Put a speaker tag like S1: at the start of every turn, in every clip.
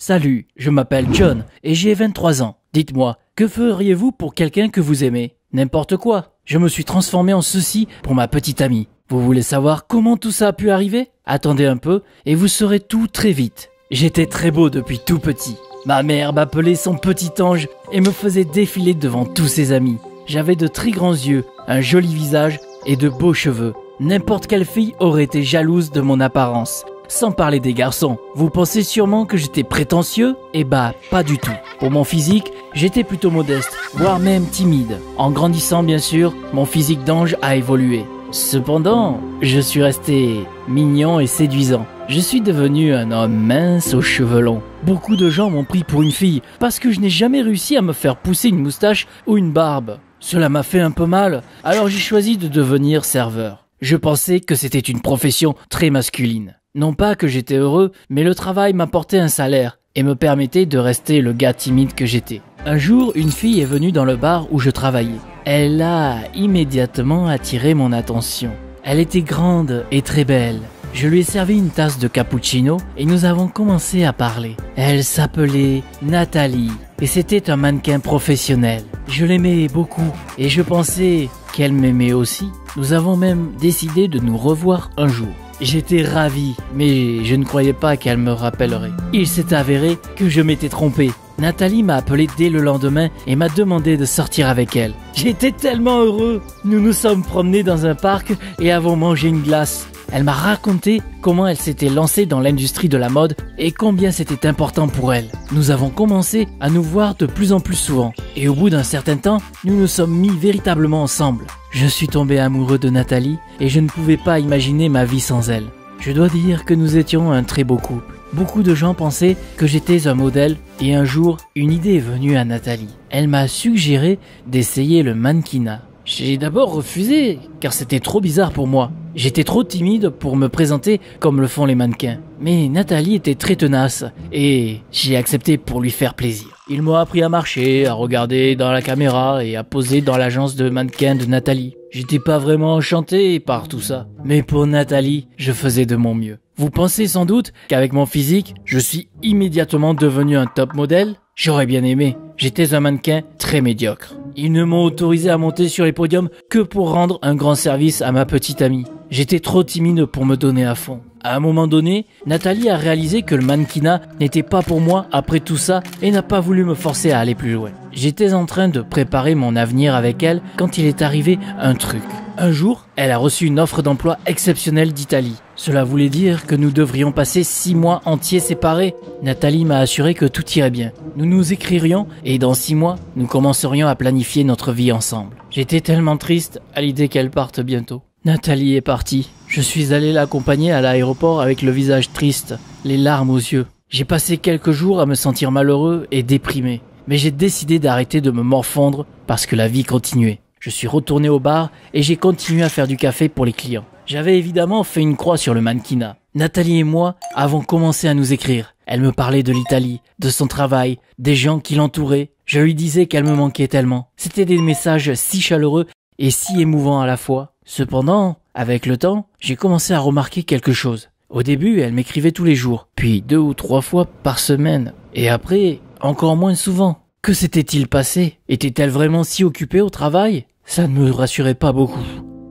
S1: Salut, je m'appelle John et j'ai 23 ans. Dites-moi, que feriez-vous pour quelqu'un que vous aimez? N'importe quoi. Je me suis transformé en ceci pour ma petite amie. Vous voulez savoir comment tout ça a pu arriver? Attendez un peu et vous saurez tout très vite. J'étais très beau depuis tout petit. Ma mère m'appelait son petit ange et me faisait défiler devant tous ses amis. J'avais de très grands yeux, un joli visage et de beaux cheveux. N'importe quelle fille aurait été jalouse de mon apparence. Sans parler des garçons, vous pensez sûrement que j'étais prétentieux? Eh bah, pas du tout. Pour mon physique, j'étais plutôt modeste, voire même timide. En grandissant, bien sûr, mon physique d'ange a évolué. Cependant, je suis resté mignon et séduisant. Je suis devenu un homme mince aux cheveux longs. Beaucoup de gens m'ont pris pour une fille parce que je n'ai jamais réussi à me faire pousser une moustache ou une barbe. Cela m'a fait un peu mal, alors j'ai choisi de devenir serveur. Je pensais que c'était une profession très masculine. Non pas que j'étais heureux, mais le travail m'apportait un salaire et me permettait de rester le gars timide que j'étais. Un jour, une fille est venue dans le bar où je travaillais. Elle a immédiatement attiré mon attention. Elle était grande et très belle. Je lui ai servi une tasse de cappuccino et nous avons commencé à parler. Elle s'appelait Nathalie et c'était un mannequin professionnel. Je l'aimais beaucoup et je pensais qu'elle m'aimait aussi. Nous avons même décidé de nous revoir un jour. J'étais ravi, mais je ne croyais pas qu'elle me rappellerait. Il s'est avéré que je m'étais trompé. Nathalie m'a appelé dès le lendemain et m'a demandé de sortir avec elle. J'étais tellement heureux. Nous nous sommes promenés dans un parc et avons mangé une glace. Elle m'a raconté comment elle s'était lancée dans l'industrie de la mode et combien c'était important pour elle. Nous avons commencé à nous voir de plus en plus souvent. Et au bout d'un certain temps, nous nous sommes mis véritablement ensemble. Je suis tombé amoureux de Nathalie et je ne pouvais pas imaginer ma vie sans elle. Je dois dire que nous étions un très beau couple. Beaucoup de gens pensaient que j'étais un modèle et un jour, une idée est venue à Nathalie. Elle m'a suggéré d'essayer le mannequinat. J'ai d'abord refusé car c'était trop bizarre pour moi. J'étais trop timide pour me présenter comme le font les mannequins. Mais Nathalie était très tenace et j'ai accepté pour lui faire plaisir. Il m'a appris à marcher, à regarder dans la caméra et à poser dans l'agence de mannequins de Nathalie. J'étais pas vraiment enchanté par tout ça. Mais pour Nathalie, je faisais de mon mieux. Vous pensez sans doute qu'avec mon physique, je suis immédiatement devenu un top modèle? J'aurais bien aimé. J'étais un mannequin très médiocre. Ils ne m'ont autorisé à monter sur les podiums que pour rendre un grand service à ma petite amie. J'étais trop timide pour me donner à fond. À un moment donné, Nathalie a réalisé que le mannequinat n'était pas pour moi après tout ça et n'a pas voulu me forcer à aller plus loin. J'étais en train de préparer mon avenir avec elle quand il est arrivé un truc. Un jour, elle a reçu une offre d'emploi exceptionnelle d'Italie. Cela voulait dire que nous devrions passer 6 mois entiers séparés. Nathalie m'a assuré que tout irait bien. Nous nous écririons et dans 6 mois, nous commencerions à planifier notre vie ensemble. J'étais tellement triste à l'idée qu'elle parte bientôt. Nathalie est partie. Je suis allé l'accompagner à l'aéroport avec le visage triste, les larmes aux yeux. J'ai passé quelques jours à me sentir malheureux et déprimé. Mais j'ai décidé d'arrêter de me morfondre parce que la vie continuait. Je suis retourné au bar et j'ai continué à faire du café pour les clients. J'avais évidemment fait une croix sur le mannequinat. Nathalie et moi avons commencé à nous écrire. Elle me parlait de l'Italie, de son travail, des gens qui l'entouraient. Je lui disais qu'elle me manquait tellement. C'était des messages si chaleureux et si émouvants à la fois. Cependant, avec le temps, j'ai commencé à remarquer quelque chose. Au début, elle m'écrivait tous les jours, puis 2 ou 3 fois par semaine. Et après, encore moins souvent. Que s'était-il passé? Était-elle vraiment si occupée au travail? Ça ne me rassurait pas beaucoup.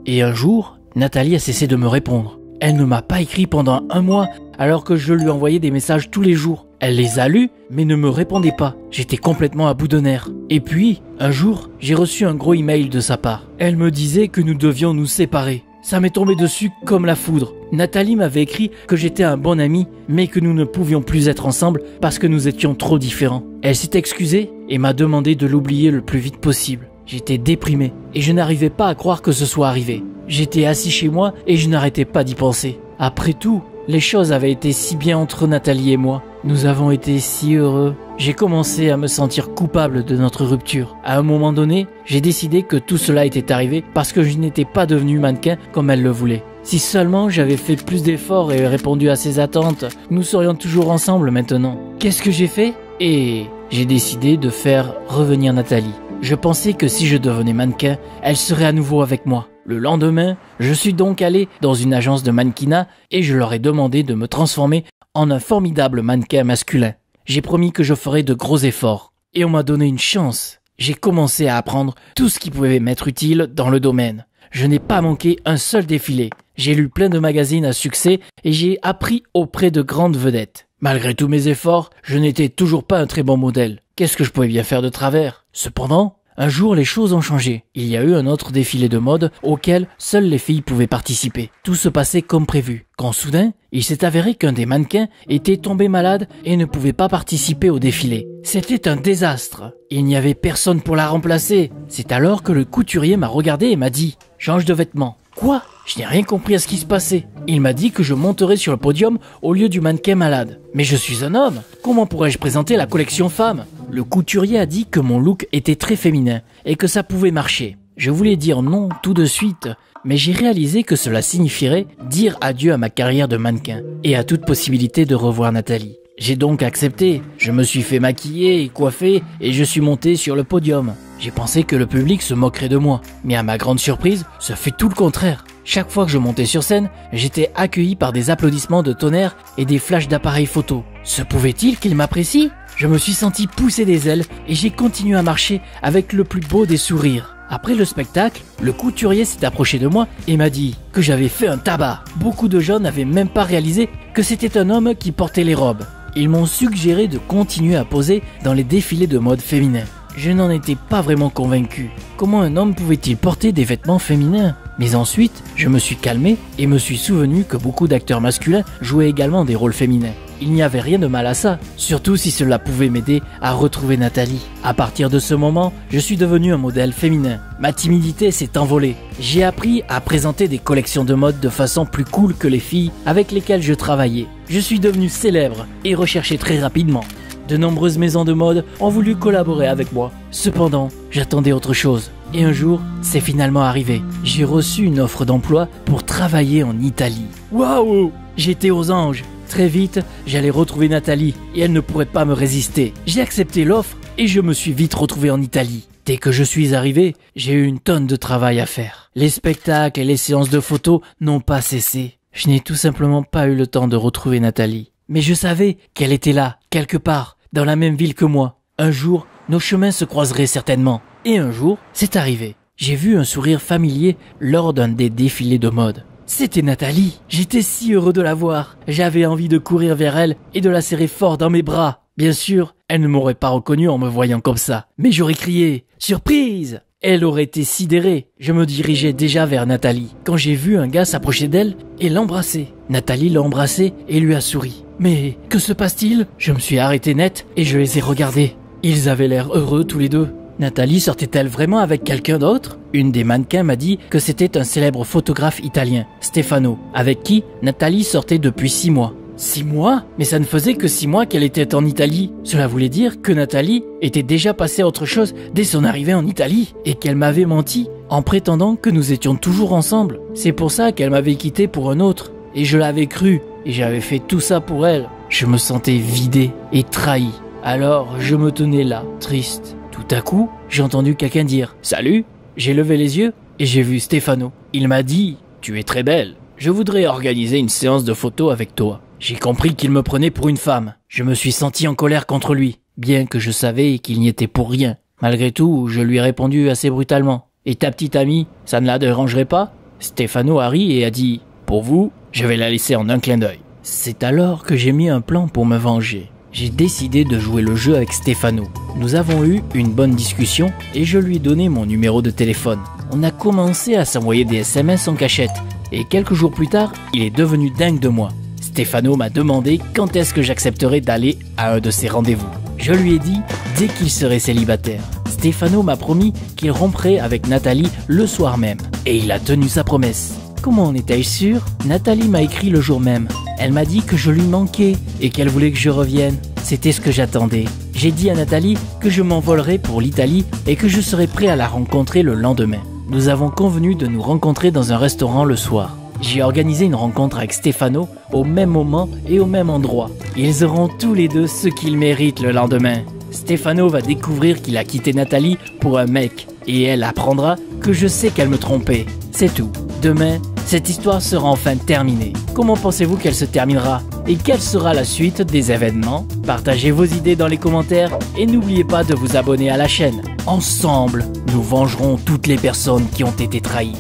S1: Et un jour, Nathalie a cessé de me répondre. Elle ne m'a pas écrit pendant 1 mois alors que je lui envoyais des messages tous les jours. Elle les a lus, mais ne me répondait pas. J'étais complètement à bout de nerfs. Et puis, un jour, j'ai reçu un gros email de sa part. Elle me disait que nous devions nous séparer. Ça m'est tombé dessus comme la foudre. Nathalie m'avait écrit que j'étais un bon ami, mais que nous ne pouvions plus être ensemble parce que nous étions trop différents. Elle s'est excusée et m'a demandé de l'oublier le plus vite possible. J'étais déprimé et je n'arrivais pas à croire que ce soit arrivé. J'étais assis chez moi et je n'arrêtais pas d'y penser. Après tout, les choses avaient été si bien entre Nathalie et moi. Nous avons été si heureux. J'ai commencé à me sentir coupable de notre rupture. À un moment donné, j'ai décidé que tout cela était arrivé parce que je n'étais pas devenu mannequin comme elle le voulait. Si seulement j'avais fait plus d'efforts et répondu à ses attentes, nous serions toujours ensemble maintenant. Qu'est-ce que j'ai fait? Et j'ai décidé de faire revenir Nathalie. Je pensais que si je devenais mannequin, elle serait à nouveau avec moi. Le lendemain, je suis donc allé dans une agence de mannequinat et je leur ai demandé de me transformer en un formidable mannequin masculin. j'ai promis que je ferais de gros efforts. Et on m'a donné une chance. J'ai commencé à apprendre tout ce qui pouvait m'être utile dans le domaine. Je n'ai pas manqué un seul défilé. J'ai lu plein de magazines à succès et j'ai appris auprès de grandes vedettes. Malgré tous mes efforts, je n'étais toujours pas un très bon modèle. Qu'est-ce que je pouvais bien faire de travers? Cependant, un jour, les choses ont changé. Il y a eu un autre défilé de mode auquel seules les filles pouvaient participer. Tout se passait comme prévu. Quand soudain, il s'est avéré qu'un des mannequins était tombé malade et ne pouvait pas participer au défilé. C'était un désastre. Il n'y avait personne pour la remplacer. C'est alors que le couturier m'a regardé et m'a dit « Change de vêtements ». Quoi? Je n'ai rien compris à ce qui se passait. Il m'a dit que je monterais sur le podium au lieu du mannequin malade. Mais je suis un homme. Comment pourrais-je présenter la collection femme? Le couturier a dit que mon look était très féminin et que ça pouvait marcher. Je voulais dire non tout de suite, mais j'ai réalisé que cela signifierait dire adieu à ma carrière de mannequin et à toute possibilité de revoir Nathalie. J'ai donc accepté. Je me suis fait maquiller et coiffer et je suis monté sur le podium. J'ai pensé que le public se moquerait de moi, mais à ma grande surprise, ce fut tout le contraire. Chaque fois que je montais sur scène, j'étais accueilli par des applaudissements de tonnerre et des flashs d'appareils photo. Se pouvait-il qu'ils m'apprécient? Je me suis senti pousser des ailes et j'ai continué à marcher avec le plus beau des sourires. Après le spectacle, le couturier s'est approché de moi et m'a dit que j'avais fait un tabac. Beaucoup de gens n'avaient même pas réalisé que c'était un homme qui portait les robes. Ils m'ont suggéré de continuer à poser dans les défilés de mode féminin. Je n'en étais pas vraiment convaincu. Comment un homme pouvait-il porter des vêtements féminins? Mais ensuite, je me suis calmé et me suis souvenu que beaucoup d'acteurs masculins jouaient également des rôles féminins. Il n'y avait rien de mal à ça, surtout si cela pouvait m'aider à retrouver Nathalie. À partir de ce moment, je suis devenu un modèle féminin. Ma timidité s'est envolée. J'ai appris à présenter des collections de mode de façon plus cool que les filles avec lesquelles je travaillais. Je suis devenu célèbre et recherché très rapidement. De nombreuses maisons de mode ont voulu collaborer avec moi. Cependant, j'attendais autre chose. Et un jour, c'est finalement arrivé. J'ai reçu une offre d'emploi pour travailler en Italie. Waouh! J'étais aux anges. Très vite, j'allais retrouver Nathalie et elle ne pourrait pas me résister. J'ai accepté l'offre et je me suis vite retrouvé en Italie. Dès que je suis arrivé, j'ai eu une tonne de travail à faire. Les spectacles et les séances de photos n'ont pas cessé. Je n'ai tout simplement pas eu le temps de retrouver Nathalie. Mais je savais qu'elle était là, quelque part, dans la même ville que moi. Un jour, nos chemins se croiseraient certainement. Et un jour, c'est arrivé. J'ai vu un sourire familier lors d'un des défilés de mode. C'était Nathalie. J'étais si heureux de la voir. J'avais envie de courir vers elle et de la serrer fort dans mes bras. Bien sûr, elle ne m'aurait pas reconnu en me voyant comme ça. Mais j'aurais crié « Surprise !» Elle aurait été sidérée. Je me dirigeais déjà vers Nathalie quand j'ai vu un gars s'approcher d'elle et l'embrasser. Nathalie l'a embrassé et lui a souri. Mais que se passe-t-il? Je me suis arrêté net et je les ai regardés. Ils avaient l'air heureux tous les deux. Nathalie sortait-elle vraiment avec quelqu'un d'autre? Une des mannequins m'a dit que c'était un célèbre photographe italien, Stefano, avec qui Nathalie sortait depuis 6 mois. 6 mois? Mais ça ne faisait que 6 mois qu'elle était en Italie. Cela voulait dire que Nathalie était déjà passée à autre chose dès son arrivée en Italie et qu'elle m'avait menti en prétendant que nous étions toujours ensemble. C'est pour ça qu'elle m'avait quitté pour un autre. Et je l'avais cru et j'avais fait tout ça pour elle. Je me sentais vidé et trahi. Alors je me tenais là, triste. Tout à coup, j'ai entendu quelqu'un dire « Salut !» J'ai levé les yeux et j'ai vu Stefano. Il m'a dit « Tu es très belle. Je voudrais organiser une séance de photos avec toi. » J'ai compris qu'il me prenait pour une femme. Je me suis senti en colère contre lui, bien que je savais qu'il n'y était pour rien. Malgré tout, je lui ai répondu assez brutalement. « Et ta petite amie, ça ne la dérangerait pas ?» Stefano a ri et a dit « Pour vous, je vais la laisser en un clin d'œil. » C'est alors que j'ai mis un plan pour me venger. J'ai décidé de jouer le jeu avec Stefano. Nous avons eu une bonne discussion et je lui ai donné mon numéro de téléphone. On a commencé à s'envoyer des SMS en cachette et quelques jours plus tard, il est devenu dingue de moi. Stefano m'a demandé quand est-ce que j'accepterais d'aller à un de ses rendez-vous. Je lui ai dit dès qu'il serait célibataire. Stefano m'a promis qu'il romprait avec Nathalie le soir même et il a tenu sa promesse. Comment en étais-je sûr? Nathalie m'a écrit le jour même. Elle m'a dit que je lui manquais et qu'elle voulait que je revienne. C'était ce que j'attendais. J'ai dit à Nathalie que je m'envolerais pour l'Italie et que je serais prêt à la rencontrer le lendemain. Nous avons convenu de nous rencontrer dans un restaurant le soir. J'ai organisé une rencontre avec Stefano au même moment et au même endroit. Ils auront tous les deux ce qu'ils méritent le lendemain. Stefano va découvrir qu'il a quitté Nathalie pour un mec et elle apprendra que je sais qu'elle me trompait. C'est tout. Demain, cette histoire sera enfin terminée. Comment pensez-vous qu'elle se terminera? Et quelle sera la suite des événements? Partagez vos idées dans les commentaires et n'oubliez pas de vous abonner à la chaîne. Ensemble, nous vengerons toutes les personnes qui ont été trahies.